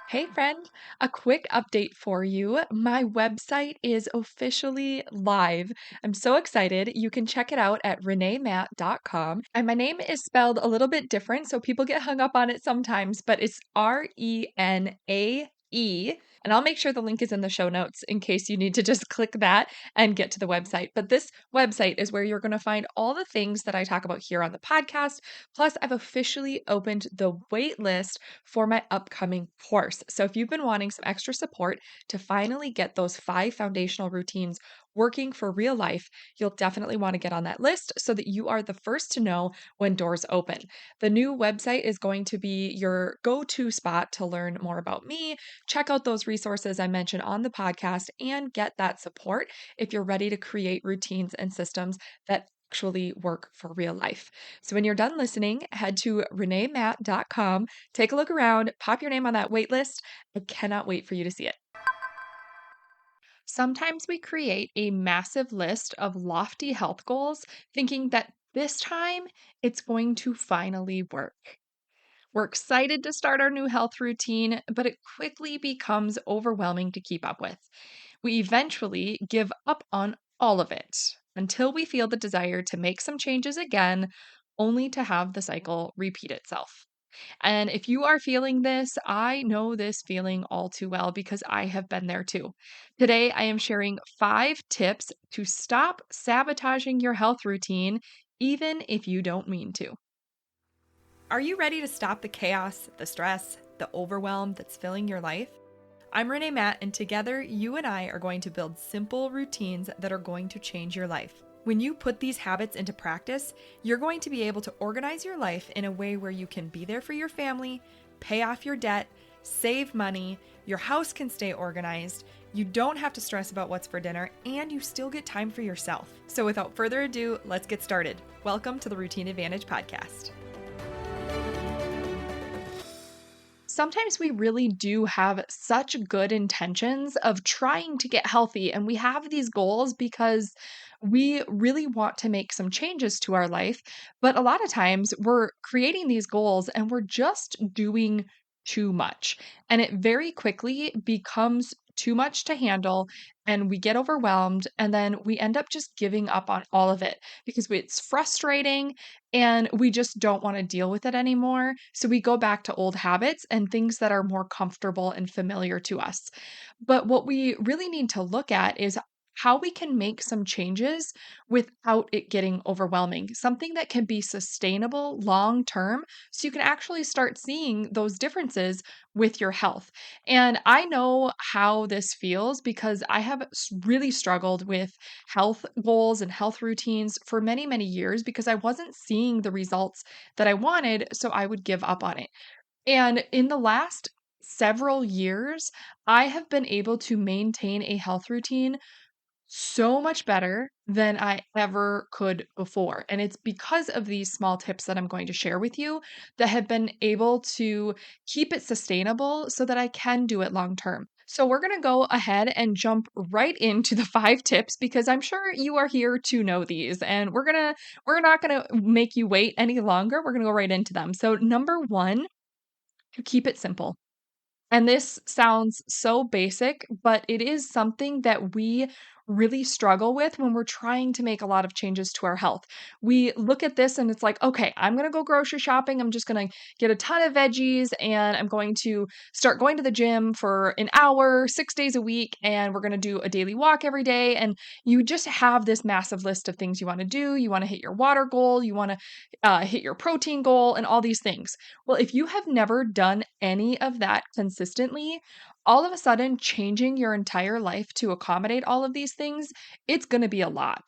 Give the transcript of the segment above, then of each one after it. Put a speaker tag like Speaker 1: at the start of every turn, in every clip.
Speaker 1: Hey friend, a quick update for you. My website is officially live. I'm so excited. You can check it out at reneemat.com. And my name is spelled a little bit different, so people get hung up on it sometimes, but it's Renae. And I'll make sure the link is in the show notes in case you need to just click that and get to the website. But this website is where you're going to find all the things that I talk about here on the podcast. Plus, I've officially opened the wait list for my upcoming course. So, if you've been wanting some extra support to finally get those 5 foundational routines working for real life, you'll definitely want to get on that list so that you are the first to know when doors open. The new website is going to be your go to spot to learn more about me, check out those resources I mentioned on the podcast, and get that support if you're ready to create routines and systems that actually work for real life. So when you're done listening, head to reneemat.com, take a look around, pop your name on that wait list. I cannot wait for you to see it. Sometimes we create a massive list of lofty health goals, thinking that this time it's going to finally work. We're excited to start our new health routine, but it quickly becomes overwhelming to keep up with. We eventually give up on all of it until we feel the desire to make some changes again, only to have the cycle repeat itself. And if you are feeling this, I know this feeling all too well because I have been there too. Today, I am sharing 5 tips to stop sabotaging your health routine, even if you don't mean to. Are you ready to stop the chaos, the stress, the overwhelm that's filling your life? I'm Renae Matt, and together you and I are going to build simple routines that are going to change your life. When you put these habits into practice, you're going to be able to organize your life in a way where you can be there for your family, pay off your debt, save money, your house can stay organized, you don't have to stress about what's for dinner, and you still get time for yourself. So without further ado, let's get started. Welcome to the Routine Advantage Podcast. Sometimes we really do have such good intentions of trying to get healthy, and we have these goals because we really want to make some changes to our life. But a lot of times we're creating these goals and we're just doing too much. And it very quickly becomes too much to handle, and we get overwhelmed, and then we end up just giving up on all of it because it's frustrating and we just don't want to deal with it anymore. So we go back to old habits and things that are more comfortable and familiar to us. But what we really need to look at is how we can make some changes without it getting overwhelming, something that can be sustainable long term so you can actually start seeing those differences with your health. And I know how this feels because I have really struggled with health goals and health routines for many, many years because I wasn't seeing the results that I wanted, so I would give up on it. And in the last several years, I have been able to maintain a health routine so much better than I ever could before. And it's because of these small tips that I'm going to share with you that have been able to keep it sustainable so that I can do it long term. So we're going to go ahead and jump right into the 5 tips because I'm sure you are here to know these, and we're not going to make you wait any longer. We're going to go right into them. So number 1, to keep it simple. And this sounds so basic, but it is something that we really struggle with when we're trying to make a lot of changes to our health. We look at this and it's like, okay, I'm going to go grocery shopping. I'm just going to get a ton of veggies and I'm going to start going to the gym for an hour, 6 days a week. And we're going to do a daily walk every day. And you just have this massive list of things you want to do. You want to hit your water goal, you want to hit your protein goal, and all these things. Well, if you have never done any of that consistently, all of a sudden changing your entire life to accommodate all of these things, it's going to be a lot.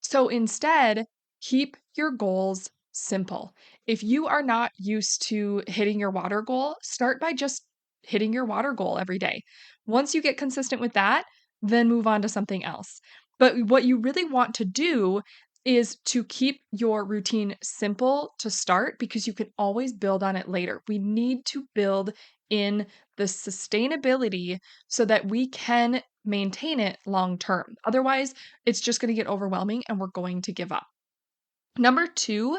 Speaker 1: So instead, keep your goals simple. If you are not used to hitting your water goal, start by just hitting your water goal every day. Once you get consistent with that, then move on to something else. But what you really want to do is to keep your routine simple to start because you can always build on it later. We need to build in the sustainability so that we can maintain it long term. Otherwise, it's just going to get overwhelming and we're going to give up. Number two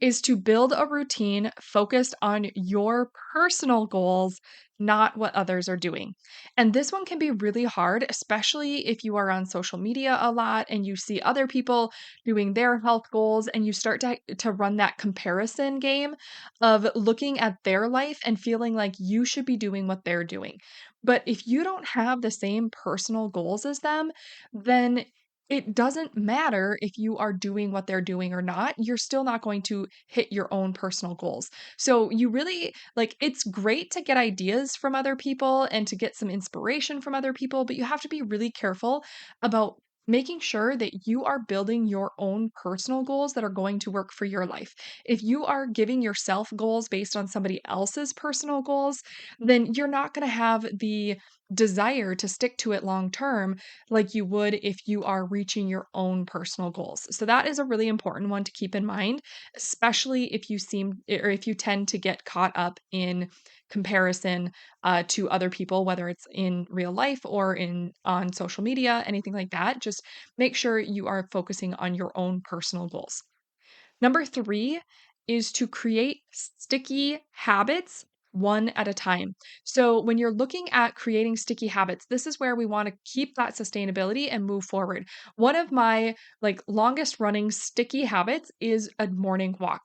Speaker 1: is to build a routine focused on your personal goals, not what others are doing. And this one can be really hard, especially if you are on social media a lot and you see other people doing their health goals and you start to run that comparison game of looking at their life and feeling like you should be doing what they're doing. But if you don't have the same personal goals as them, then it doesn't matter if you are doing what they're doing or not, you're still not going to hit your own personal goals. So, you really like it's great to get ideas from other people and to get some inspiration from other people, but you have to be really careful about making sure that you are building your own personal goals that are going to work for your life. If you are giving yourself goals based on somebody else's personal goals, then you're not going to have the desire to stick to it long term like you would if you are reaching your own personal goals. So that is a really important one to keep in mind, especially if you seem or if you tend to get caught up in comparison to other people, whether it's in real life or in on social media, anything like that. Just make sure you are focusing on your own personal goals. Number three is to create sticky habits one at a time. So, when you're looking at creating sticky habits, this is where we want to keep that sustainability and move forward. One of my longest running sticky habits is a morning walk.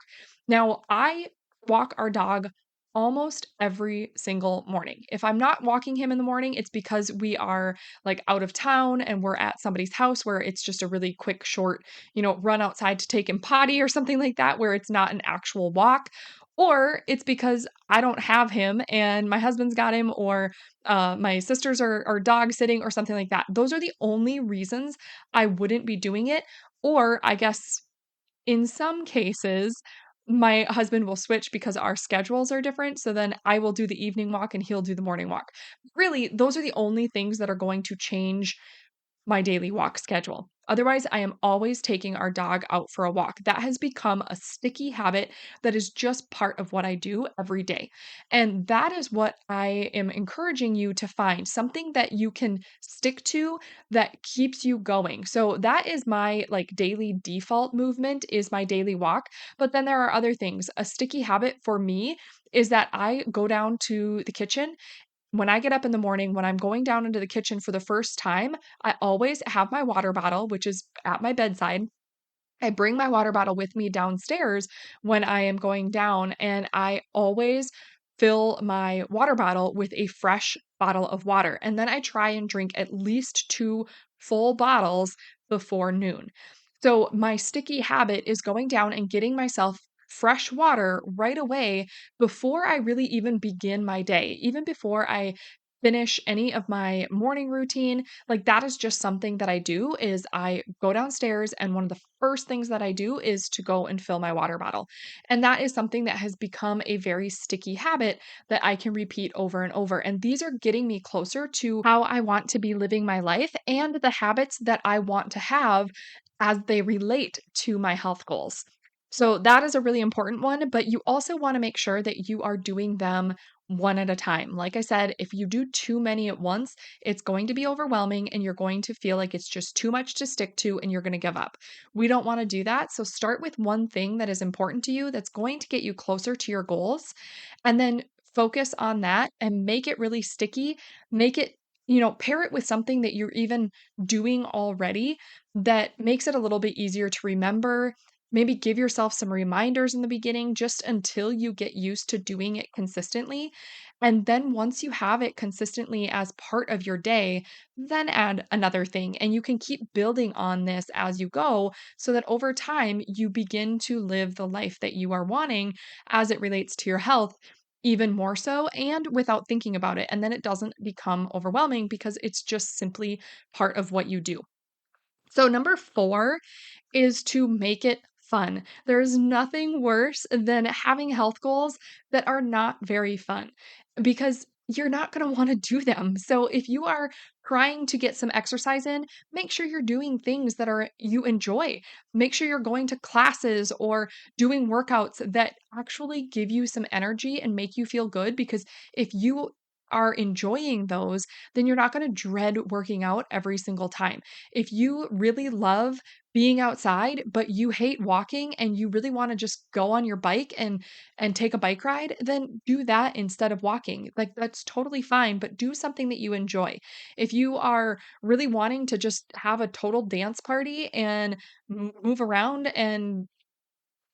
Speaker 1: Now, I walk our dog almost every single morning. If I'm not walking him in the morning, it's because we are out of town and we're at somebody's house where it's just a really quick, short run outside to take him potty or something like that, where it's not an actual walk. Or it's because I don't have him and my husband's got him, or my sisters are dog sitting or something like that. Those are the only reasons I wouldn't be doing it. Or I guess in some cases, my husband will switch because our schedules are different. So then I will do the evening walk and he'll do the morning walk. Really, those are the only things that are going to change my daily walk schedule. Otherwise, I am always taking our dog out for a walk. That has become a sticky habit that is just part of what I do every day. And that is what I am encouraging you to find something that you can stick to that keeps you going. So that is my daily default movement is my daily walk. But then there are other things. A sticky habit for me is that I go down to the kitchen when I get up in the morning, when I'm going down into the kitchen for the first time, I always have my water bottle, which is at my bedside. I bring my water bottle with me downstairs when I am going down, and I always fill my water bottle with a fresh bottle of water. And then I try and drink at least two full bottles before noon. So my sticky habit is going down and getting myself fresh water right away before I really even begin my day, even before I finish any of my morning routine. Like that is just something that I do is I go downstairs and one of the first things that I do is to go and fill my water bottle. And that is something that has become a very sticky habit that I can repeat over and over. And these are getting me closer to how I want to be living my life and the habits that I want to have as they relate to my health goals. So that is a really important one, but you also want to make sure that you are doing them one at a time. Like I said, if you do too many at once, it's going to be overwhelming and you're going to feel like it's just too much to stick to and you're going to give up. We don't want to do that. So start with one thing that is important to you that's going to get you closer to your goals and then focus on that and make it really sticky. Make it pair it with something that you're even doing already that makes it a little bit easier to remember. Maybe give yourself some reminders in the beginning just until you get used to doing it consistently. And then once you have it consistently as part of your day, then add another thing. And you can keep building on this as you go so that over time you begin to live the life that you are wanting as it relates to your health. Even more so, and without thinking about it. And then it doesn't become overwhelming because it's just simply part of what you do. So, number four is to make it fun. There's nothing worse than having health goals that are not very fun because you're not going to want to do them. So if you are trying to get some exercise in, make sure you're doing things that are you enjoy. Make sure you're going to classes or doing workouts that actually give you some energy and make you feel good because if you are enjoying those, then you're not going to dread working out every single time. If you really love being outside, but you hate walking and you really want to just go on your bike and take a bike ride, then do that instead of walking. Like that's totally fine, but do something that you enjoy. If you are really wanting to just have a total dance party and move around and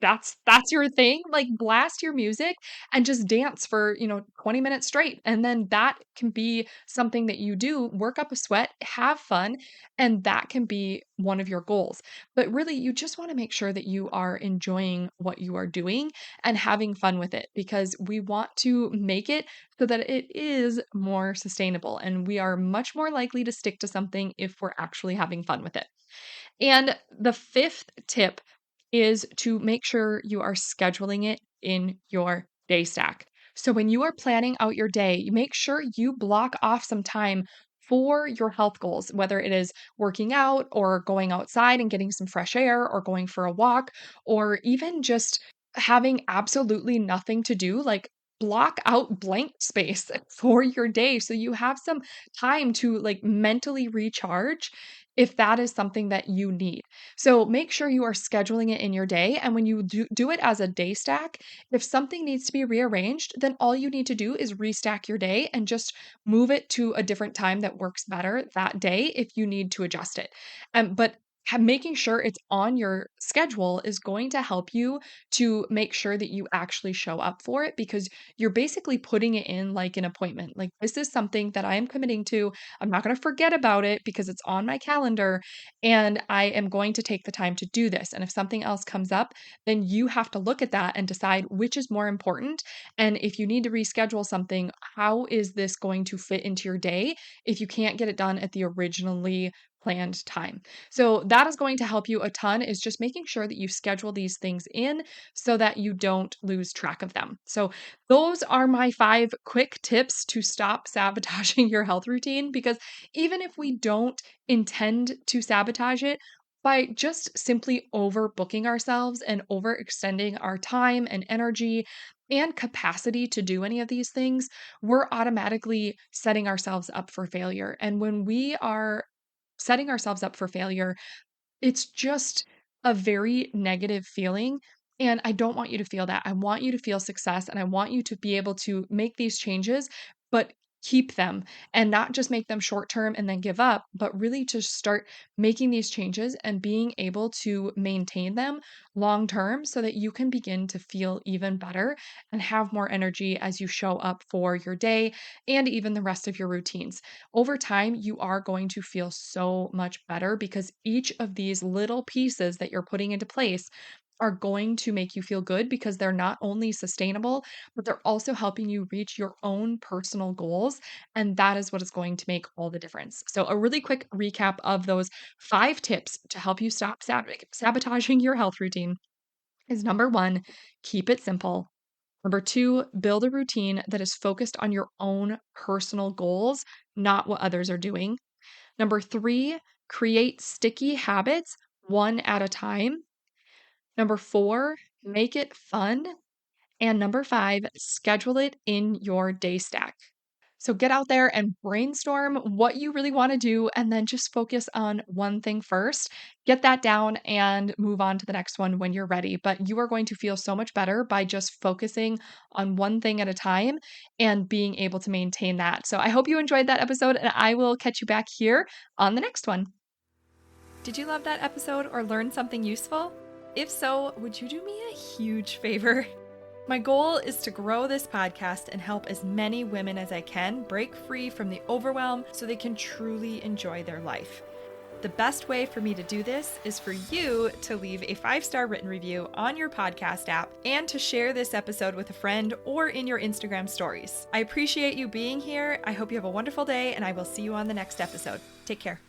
Speaker 1: that's your thing, like, blast your music and just dance for, 20 minutes straight, and then that can be something that you do, work up a sweat, have fun, and that can be one of your goals. But really, you just wanna make sure that you are enjoying what you are doing and having fun with it because we want to make it so that it is more sustainable, and we are much more likely to stick to something if we're actually having fun with it. And the fifth tip is to make sure you are scheduling it in your day stack. So when you are planning out your day, you make sure you block off some time for your health goals, whether it is working out or going outside and getting some fresh air or going for a walk or even just having absolutely nothing to do, like block out blank space for your day so you have some time to like mentally recharge if that is something that you need. So make sure you are scheduling it in your day. And when you do it as a day stack, if something needs to be rearranged, then all you need to do is restack your day and just move it to a different time that works better that day if you need to adjust it. But making sure it's on your schedule is going to help you to make sure that you actually show up for it because you're basically putting it in like an appointment. Like, this is something that I am committing to. I'm not going to forget about it because it's on my calendar and I am going to take the time to do this. And if something else comes up, then you have to look at that and decide which is more important. And if you need to reschedule something, how is this going to fit into your day if you can't get it done at the originally planned time? So that is going to help you a ton is just making sure that you schedule these things in so that you don't lose track of them. So those are my 5 quick tips to stop sabotaging your health routine because even if we don't intend to sabotage it, by just simply overbooking ourselves and overextending our time and energy and capacity to do any of these things, we're automatically setting ourselves up for failure. And when we are setting ourselves up for failure, it's just a very negative feeling, and I don't want you to feel that. I want you to feel success, and I want you to be able to make these changes, but keep them and not just make them short term and then give up, but really to start making these changes and being able to maintain them long term so that you can begin to feel even better and have more energy as you show up for your day and even the rest of your routines. Over time, you are going to feel so much better because each of these little pieces that you're putting into place are going to make you feel good because they're not only sustainable, but they're also helping you reach your own personal goals. And that is what is going to make all the difference. So, a really quick recap of those 5 tips to help you stop sabotaging your health routine is number one, keep it simple. Number two, build a routine that is focused on your own personal goals, not what others are doing. Number three, create sticky habits one at a time. Number four, make it fun. And number five, schedule it in your day stack. So get out there and brainstorm what you really want to do and then just focus on one thing first. Get that down and move on to the next one when you're ready. But you are going to feel so much better by just focusing on one thing at a time and being able to maintain that. So I hope you enjoyed that episode and I will catch you back here on the next one. Did you love that episode or learn something useful? If so, would you do me a huge favor? My goal is to grow this podcast and help as many women as I can break free from the overwhelm so they can truly enjoy their life. The best way for me to do this is for you to leave a 5-star written review on your podcast app and to share this episode with a friend or in your Instagram stories. I appreciate you being here. I hope you have a wonderful day and I will see you on the next episode. Take care.